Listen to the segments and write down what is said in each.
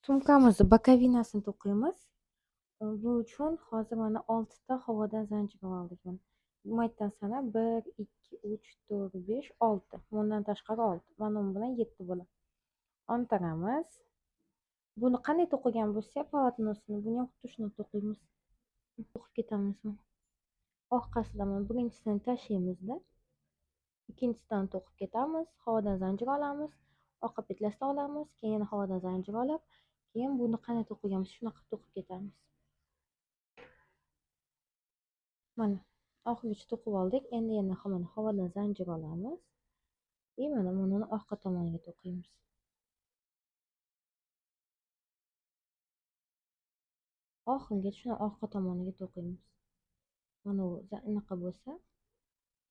Sumkamizni bokovinasini to'qiymiz. Bu uchun hozir mana 6 ta havodan zanjir oldik mana. Umaytdan sanab 1, 2, 3, 4, 5, 6. Bundan tashqari 6. Mana bu bilan 7 bo'ladi. Ontiramiz. Buni qanday to'qigan bo'lsak, polotnosini buni ham xuddi shuni to'qiymiz. To'qib ketamiz mana. Orqasidan birinchisini tashlaymizda, ikkinchisidan to'qib ketamiz. Havodan zanjir olamiz. Orqa petlasini olamiz. Keyin yana havodan zanjir olib, keyin buni qanday to'qiganmiz shunaqa to'qib ketamiz. Mana oxirigacha to'qib oldik. Endi yana mana havodan zanjir olamiz. Mana buni orqa tomoniga to'qiymiz. Oxirigacha shuni orqa tomoniga to'qiymiz. Mana bu anaqa bo'lsa,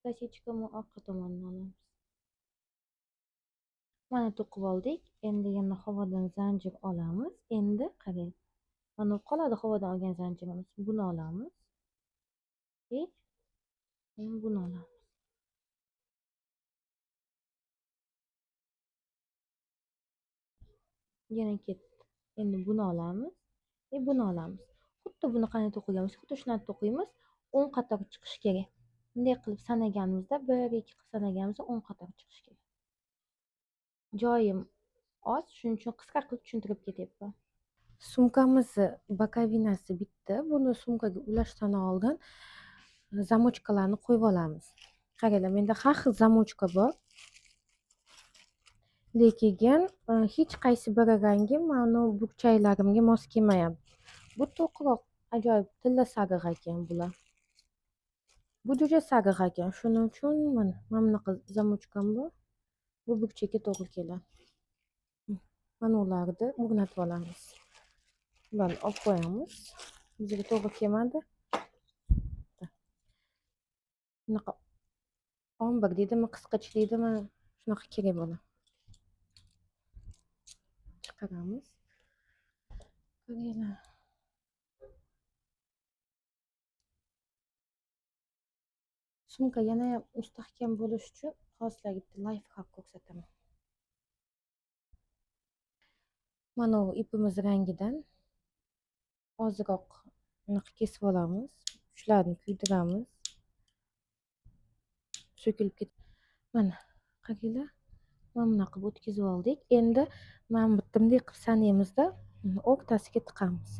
kosичкамni orqa tomonini olamiz. Mana to'qib oldik. Endi yana havodan zanjir olamiz. Endi qarang. Mana qoladi havodan olgan zanjirimiz. Buni olamiz. Endi buni olamiz. Yana ketdi. Endi buni olamiz. Buni olamiz. Xuddi buni qanday to'qiganmiz, xuddi shuni to'qiymiz. 10 qator chiqishi kerak. Bunday qilib sanaganimizda 1, 2 qilib sanaganimizda 10 qator chiqishi kerak. Joyim oz, shuning uchun qisqa qilib tushuntirib ketyapman. Sumkamizni bokovinasi bitdi. Buni sumkaga ulashdan oldin zamochkalarni qo'yib olamiz. Qaranglar, menda har xil zamochka bor. Lekin hech qaysi biri rangi mana burchaklarimga mos kelmayapti. Bu to'qroq, ajoyib tilla sariq ekan bular. Bu juda sariq ekan. Shuning uchun mana bunaqa zamochkam bor. Bu burchakka to'g'ri keladi. Mana ularni o'rnatib olamiz. Bularni olib qo'yamiz. Bizga to'g'ri kelmadi. Bunaqa 11 deydimi, qisqacha deydimi, shunaqa kerak bo'ladi. Chiqaramiz. Qaranglar. Sumka yana ham mustahkam bo'lish uchun hozirlarga bitta layfhak ko'rsataman. Mana bu ipimiz rangidan ozroq kesib olamiz. Shularni kuydiramiz. So'kilib ketdi. Mana qaranglar. Mana bunaqa qilib o'tkazib oldik. Endi mana bunday qilib sanaymizda, o'rtasiga tiqamiz.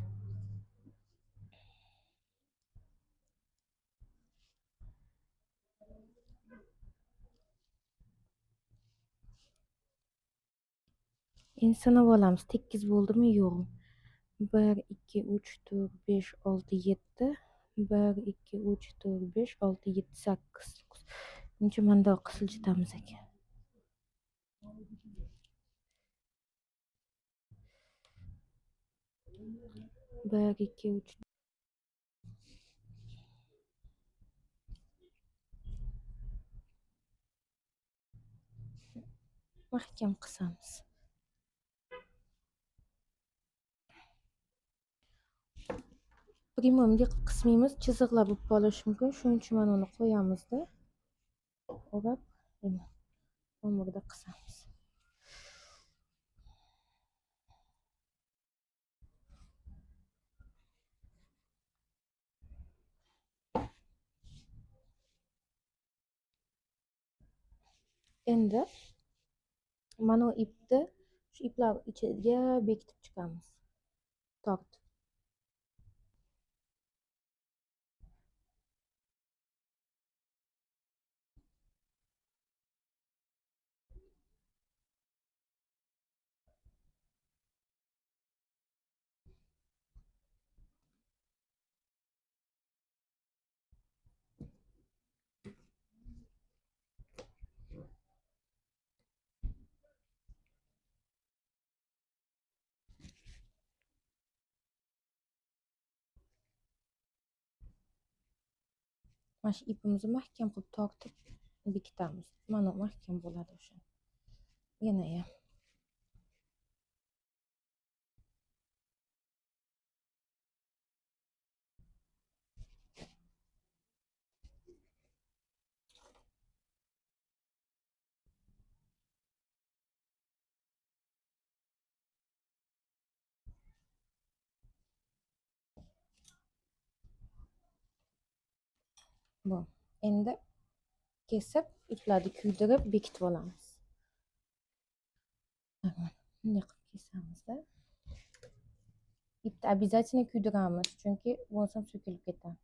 Endi sanab olamiz, tekis bo'ldimi, yo'qmi? 1, 2, 3, 4, 5, 6, 7. 1, 2, 3, 4, 5, 6, 7, 8. Buncha mandoq siljitamiz ekan. 1, 2, 3. Mahkam qisamiz. Primoy qismimiz chiziqlar bo'lib qolishi mumkin. Shuning uchun mana uni qo'yamizda. O'rab, o'murda qisamiz. Endi mana bu ipni shu iplar ichiga bekitib chiqamiz. Tortib. Mana shu ipimizni mahkam qilib tortib bekitamiz. Mana mahkam bo'ladi o'sha. Yana ham. Bu. Endi kesib, iplarni kuydirib bekitib olamiz. Bunday qilib kesamizda. Ipni обязательно kuydiramiz, chunki bo'lmasam so'kilib ketadi.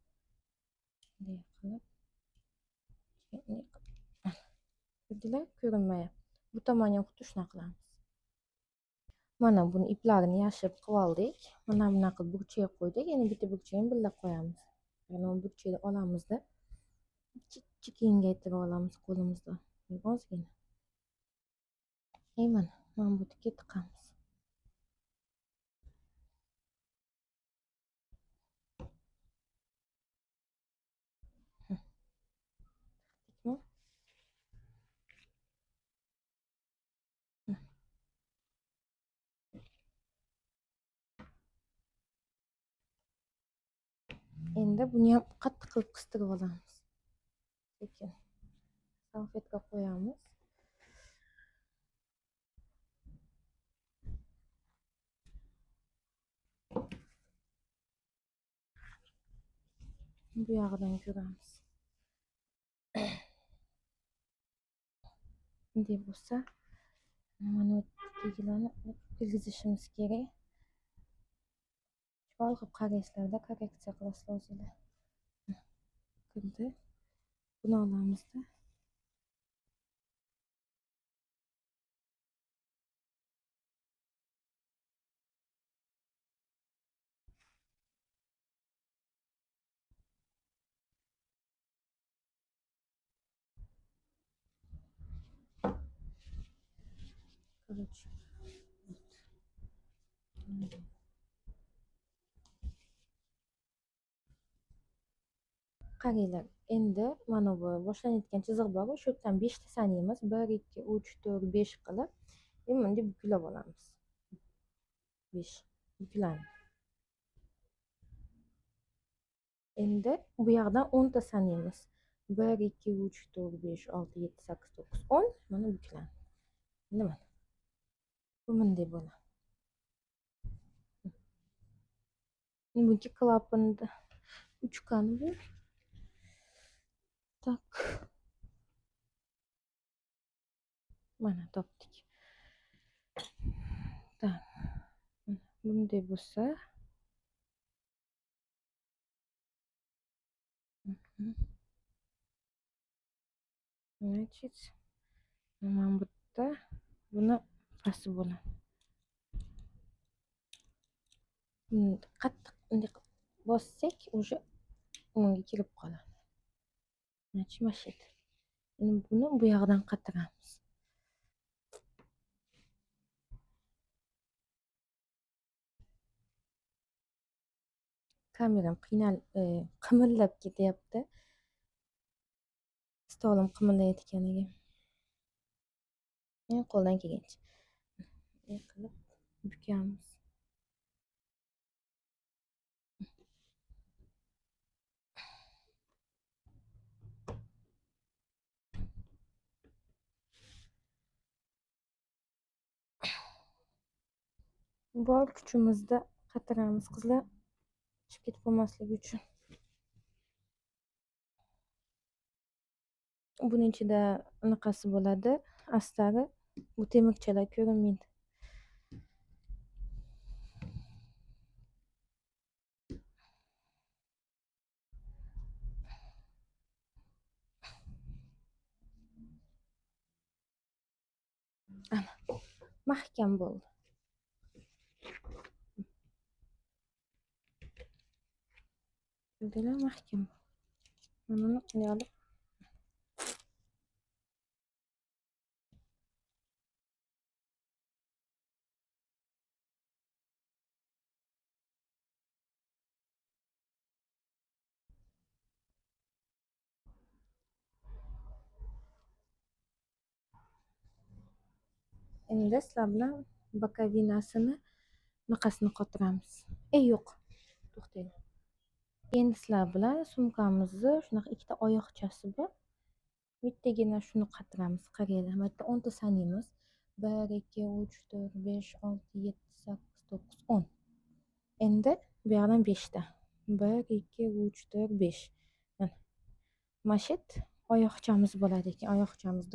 Bunday qilib ko'rdilar, ko'rinmayapti. Bu tomonga ham xuddi shunaqa qilamiz. Mana buni iplarini yashirib qilib oldik. Mana bunaqa qilib burchaga qo'ydik. Endi bitta burchagini birga qo'yamiz. Mana bu burchakni olamizda kichik kengaytirib olamiz qo'limizda. Ozgina. Mana bu yerga tiqamiz. Endi buni ham qattiq qilib qistirib olamiz. Lekin salfetka qo'yamiz. Bu yog'idan ko'ramiz. Bunday bo'lsa, mana tegilarni kirgizishimiz kerak. Shol qilib qaraysizlarda, korreksiya qilasiz o'zingizlar. Kirdi. Buni olamizda. Короче. Qaranglar, endi mana bu boshlanayotgan chiziq bor, o'sha yerdan 5 ta sanaymiz. 1 2 3 4 5 qilib, endi bunday buklab olamiz. 5 buklandi. Endi bu yoqdan 10 ta sanaymiz. 1 2 3 4 5 6 7 8 9 10 mana buklandi. Endi mana bu bunday bo'ladi. Buniki klapanida uchkan bu. Tak. Mana topdik. Так. Bunday bo'lsa, значит, mana bu yerda buni pasti bo'ladi. Qattiq bunday bossak, o'sha unga kirib qoladi. Значит, mashit. Endi buni bu yoqdan qatiramiz. Kameram qimillab ketyapti. Stolim qimillayotganiga. Men qo'ldan kelgancha. Bunday qilib bukamiz. Bor kuchimizda qatiramiz qizlar, chiqib ketib qolmasligi uchun. Buning ichida anaqasi bo'ladi, astari. Bu temirchalar ko'rinmaydi. Ana, mahkam bo'ldi. Ko'rdinglar, mahkam. Mana buni olib endi sizlar bilan bokovinasini bunaqasini qotiramiz. Yo'q. To'xtang. Endi sizlar bilan sumkamizni shunaqa ikkita oyoqchasi bor. Bittagina shuni qatiramiz. Qaranglar, bu yerda 10 ta sanaymiz. 1 2 3 4 5 6 7 8 9 10. Endi bu yoqdan 5 ta. 1 2 3 4 5. Mana. mashet oyoqchamiz bo'ladi ekan. Oyoqchamiz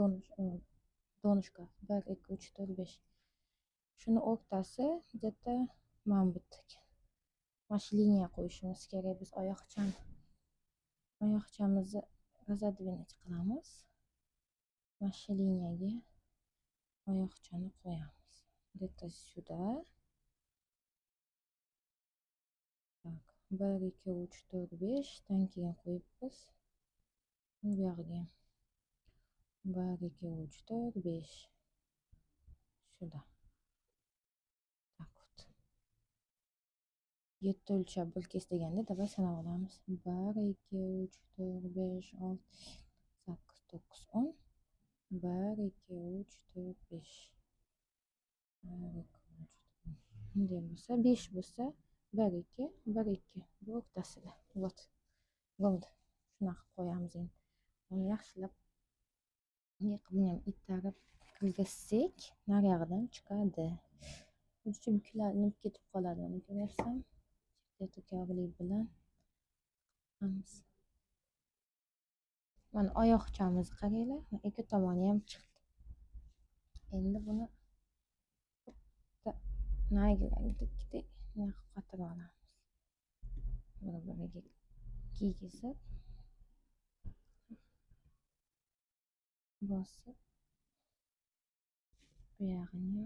donishka 1 2 3 4 5. Shuni o'rtasi где-то mana bu ekan. Mana shu liniya qo'yishimiz kerak biz oyoqchamizni razodвинуть qilamiz. Mana shu liniyaga oyoqchani qo'yamiz. Где-то сюда. Так, 1 2 3 4 5 dan keyin qo'yibmiz. Bu yerga 1 2 3 4 5. Shuda. Так вот. 7 o'lchab bir kes deganda давай sanab olamiz. 1 2 3 4 5 6 8 9 10. 1 2 3 4 5. 1 2 3 bunday bo'lsa 5 bo'lsa 1 2 1 2 bu o'rtasida. Вот. Bo'ldi. Shunaqa qo'yamiz endi. Uni yaxshilab buni ham itarib kirgizsak, nariyog'idan chiqadi. Uncha buklanib ketib qoladi. Uni ko'rarsam, tezkorlik bilan qilamiz. Mana oyoqchamizni qaranglar, ikki tomoni ham chiqdi. Endi buni nagilaridek qatirib olamiz. Bir-biriga kiygizib bosib bu yog'ini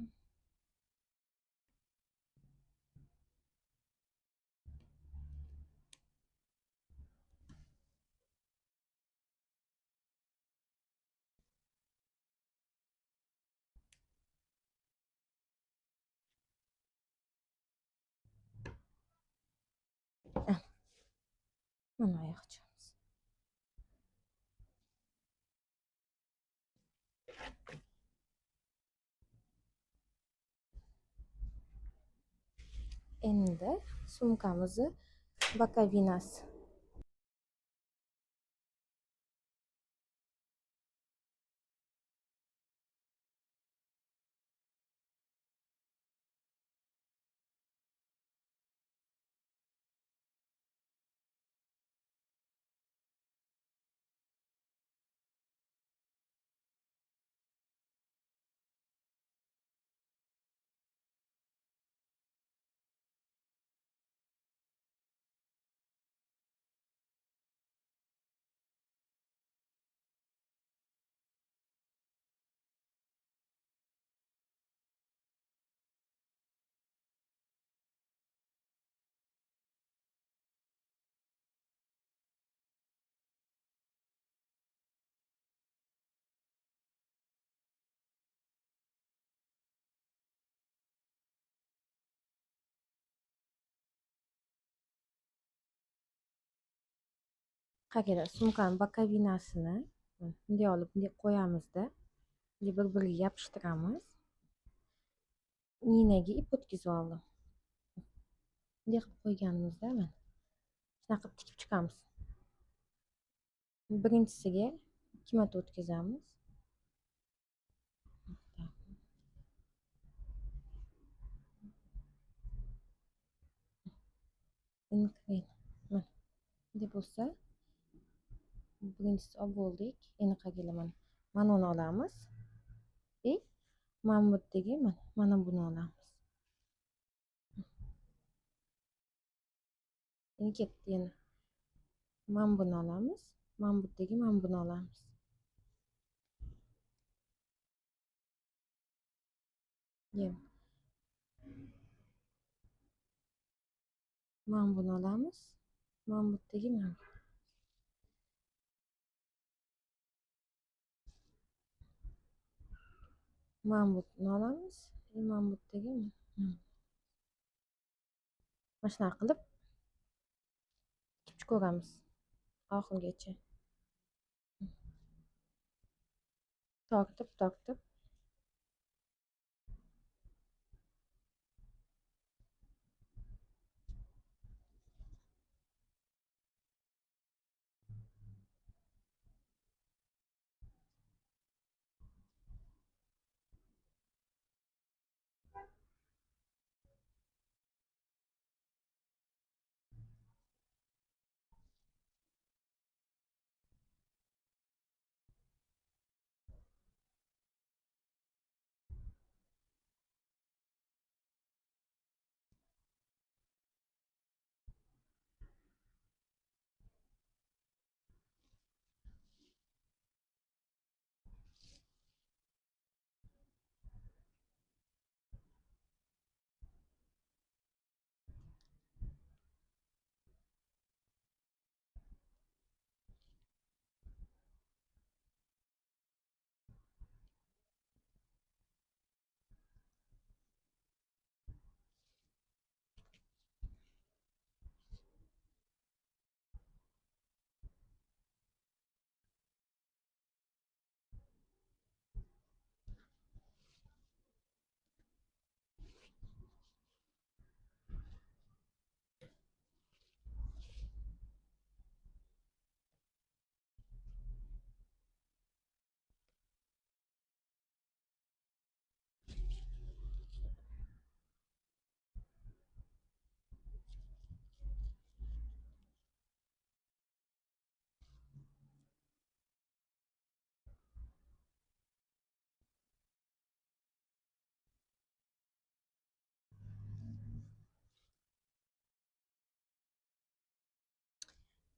mana oyoqchamiz. Endi sumkamizni bokovinasi. Qaranglar, sumkani bokovinasini bunday olib bunday qo'yamizda, bir-biriga yopishtiramiz. Ninaga ip o'tkazib oldim. Bunday qilib qo'yganimizda mana shunaqa qilib tikib chiqamiz. Birinchisiga 2 marta o'tkazamiz. Endi mana bunday bo'lsa, birinchisi olib bo'ldik. Endi qaranglar, mana uni olamiz. Mana bu yerdagi mana buni olamiz. Endi ketdi yana. Mana buni olamiz. Mana bu yerdagi mana buni olamiz. Mana buni olamiz. Mana bu yerdagi mana buni olamiz. Mana bu yerdagi mana shunaqa qilib tikib ko'ramiz oxirigacha. Tortib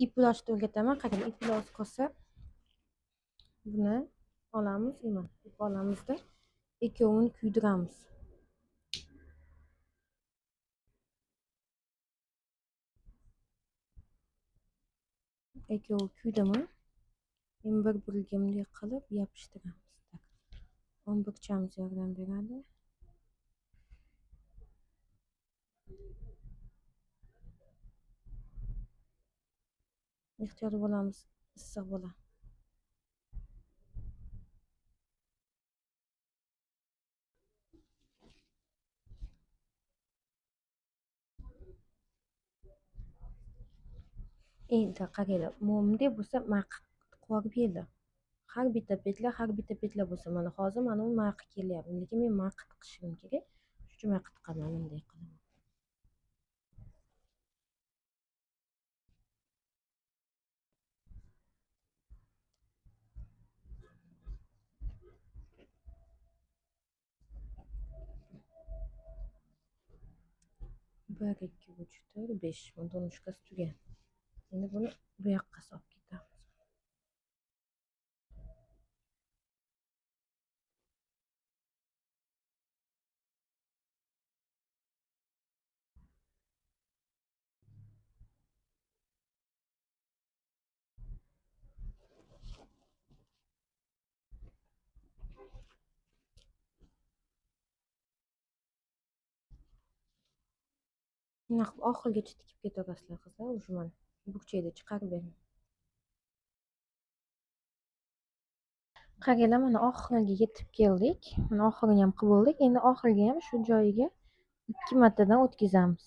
ip ulashni o'rgataman. Qarang, ip ulosh qolsa buni olamiz, ip olamizda ikkovini kuydiramiz. Ikkovi kuydimi? Endi bir-biriga bunday qilib yopishtiramiz. 11chamiz yordam beradi. Ehtiyot bo'lamiz, issiq bo'ladi. Endi qaranglar, bunday bo'lsa qorib yedi. Har bitta petla bo'lsa, mana hozir mana bu maqi kelyapti. Lekin men maqit qilishim kerak. Shuning uchun maqit qilaman, bunday qilaman. Bir, ikki, uch, to'rt, besh. Buni donishkasi tugan. Endi buni bu yoqqa solib ketamiz. Naq oxirigacha tikib ketaverasizlar qizlar, уже mana bukchayda chiqarib bering. Qaranglar, mana oxiriga yetib keldik. Mana oxirini ham qilib bo'ldik. Endi oxiriga ham shu joyiga 2 martadan o'tkazamiz.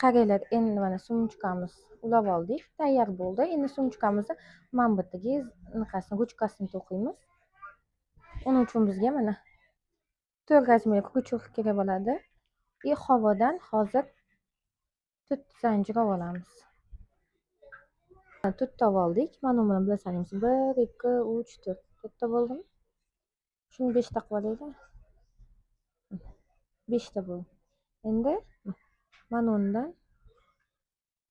Qaranglar, endi mana sumchkamiz ulab oldik, tayyor bo'ldi. Endi sumchkamizni mana bu yerga ruchkasini to'qiymiz. Uning uchun bizga mana 4 razmerli ruchka kerak bo'ladi. Havodan hozir 4 zanjir olamiz. 4 ta oldik. Mana buni bilasangiz 1, 2, 3, 4. 4 ta bo'ldimi? Shuni 5 ta qilib olaylik. 5 ta bo'ldi. Endi mana undan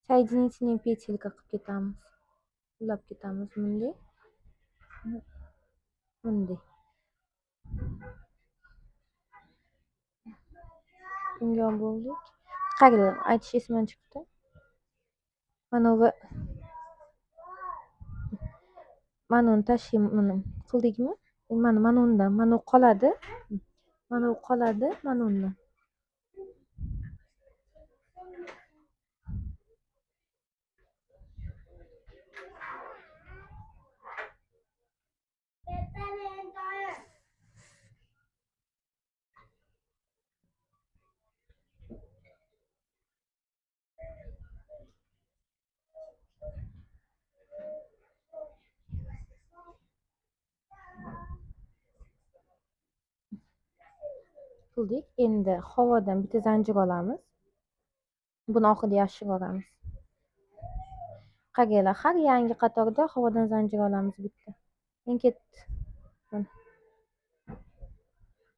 соединительный петелька qilib ketamiz. Ulab ketamiz bunday. Bunday. Bunga bo'ldik. Qaranglar, aytish esimdan chiqdi. Mana bu mana uni tashlayman qildikmi? Mana undan mana u qoladi. Mana u qoladi, mana undan. Qildik. Endi havodan bitta zanjir olamiz. Buni oxirida yashirib olamiz. Qaranglar, har yangi qatorda havodan zanjir olamiz bitta. Men ketdi. Mana.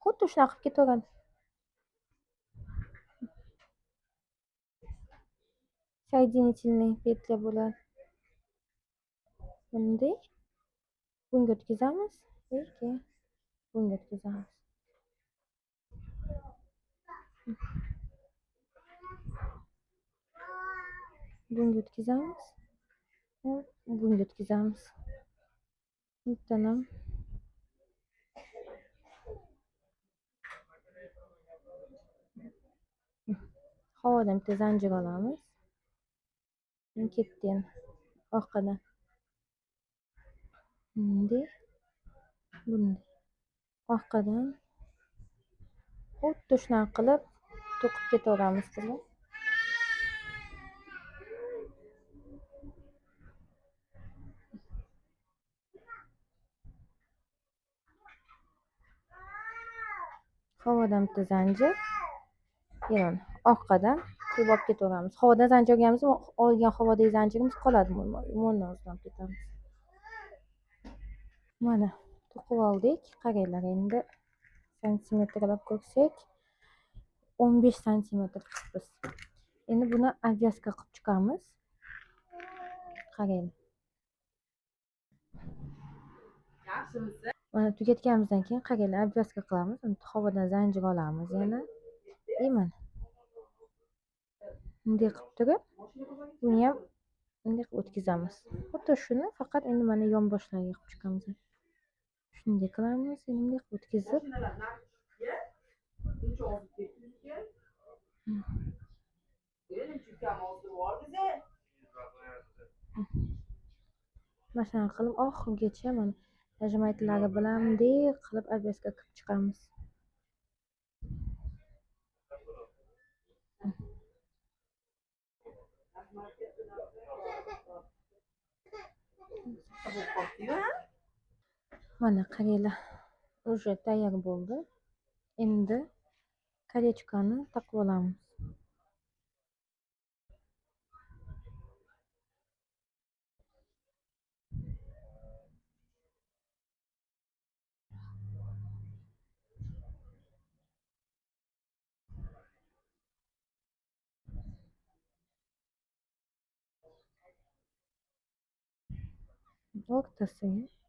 Xuddi shunaqa qilib ketaveradi. Соединительный petля bo'ladi. Bunday. Bunga o'tkazamiz. Bunga o'tkazamiz. Bunga o'tkazamiz. Bunga o'tkazamiz. Bittadan havodan bitta zanjir olamiz. Ketdi endi orqadan. Bunday. Orqadan xuddi shunaqa qilib to'qib ketaveramiz qizlar. Havodan bitta zanjir, yana orqadan qilib olib ketaveramiz. Havodan zanjir olganmiz, olgan havodagi zanjirimiz qoladi. Mo'ldan uzib ketamiz. Mana to'qib oldik. Qaranglar endi santimetrlab ko'rsak 15 santimetr chiqibmiz. Endi buni obvязка qilib chiqamiz. Qarang. Mana tugatganimizdan keyin qaranglar obvязка qilamiz. Havodan zanjir olamiz yana. Mana bunday qilib turib, buni ham bunday qilib o'tkazamiz. Xuddi shuni faqat endi mana yonboshlariga qilib chiqamiz. Shunday qilamiz, endi bunday qilib o'tkazib mana shunaqa qilib oxirigacha mana nажимайтлari bilan bunday qilib obвязка qilib chiqamiz. Mana qaranglar, уже tayyor bo'ldi. Endi kolechkani taqib olamiz. O'rtasiga